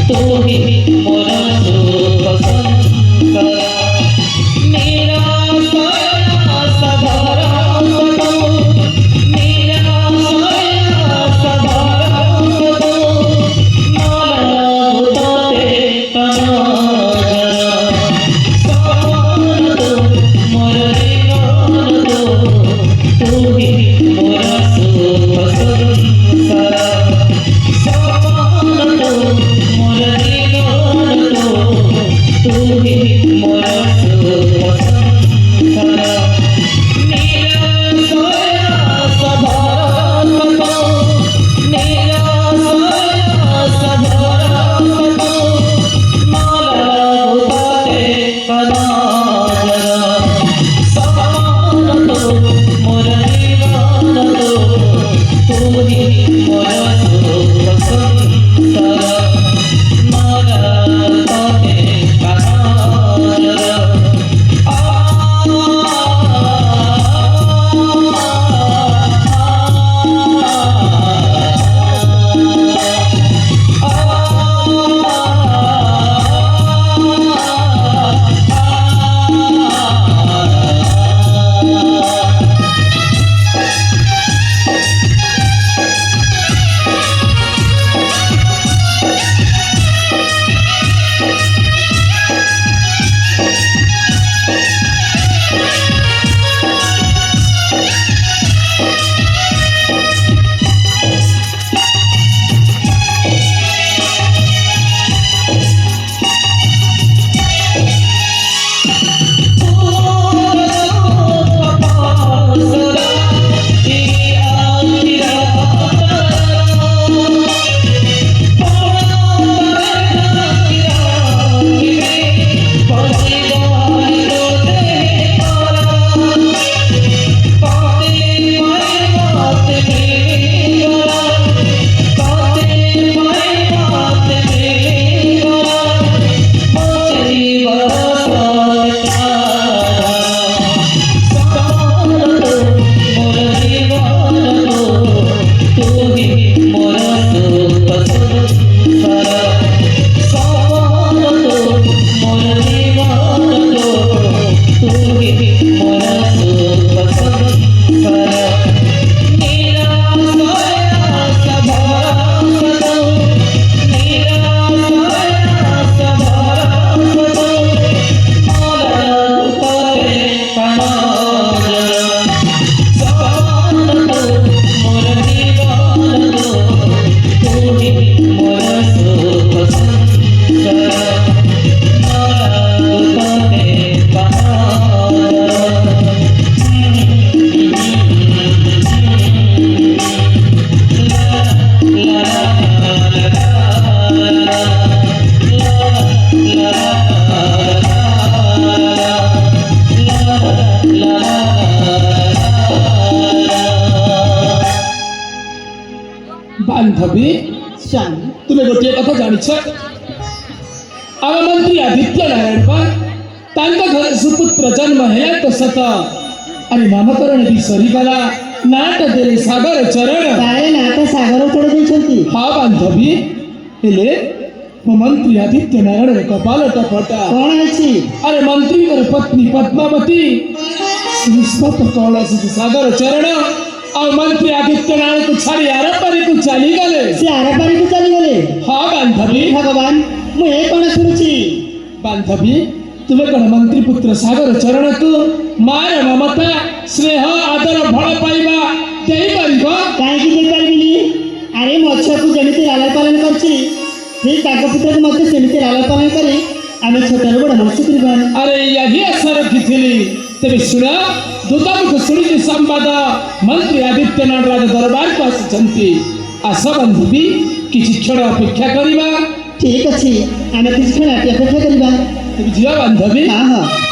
तू ही मोरा सुख संसार मेरा साया सहारा सदा मेरा साया सहारा सदा माला होते तना जरा सामान तो मोरा जीवन तो तू ही मोरा सुख संसार सामान तो मोरा जीवन तो तू ही मोरा सुख संसार मेरा साया सहारा सदा मेरा साया सहारा सदा माला होते तना जरा सामान तो मोरा जीवन तो तू ही मोरा सुख संसार माला होते तना जरा बांधवी स्वामी तुमे गोटे कथा जानिछ आम मंत्री आदित्य नारायण पर तांका घर सुपुत्र जन्म है तो सत अरे नामकरण भी सरीगला नाट देले सागर चरण तारे नाट सागर चढ़ देछंती हाँ बांधवी हेले मंत्री आदित्य नारायण कपाल टपटा कौन अछि अरे मंत्री कर पत्नी पद्मावती निष्पत कौलस सागर चरण और मंत्री आदित्य नारायण को छाड़ी आर पारी को चली गले से आर पारी को चली गले हाँ बांधवी भगवान मु ए कोन सुनुची बांधवी तुम्हें कौन मंत्री पुत्र सागर चरण को मार ममता स्नेह आदर भल पाइबा देई परिबो काहे की दे परबिनी अरे मच्छा को जमिति लालन पालन करछि ठीक ताको पुत्र को मते सेमिति लालन पालन करी आमे छोटर बड़ मनुष्य करबा अरे यही आशा रखिथिली तेरे सुना दूतामुख शुणी संवाद मंत्री आदित्य नारायण दरबार को आसी आस बांधवी किसी क्षण अपेक्षा करवा ठीक अच्छी आमे किसी क्षण अपेक्षा करवा तुम झील बांधवी हाँ हाँ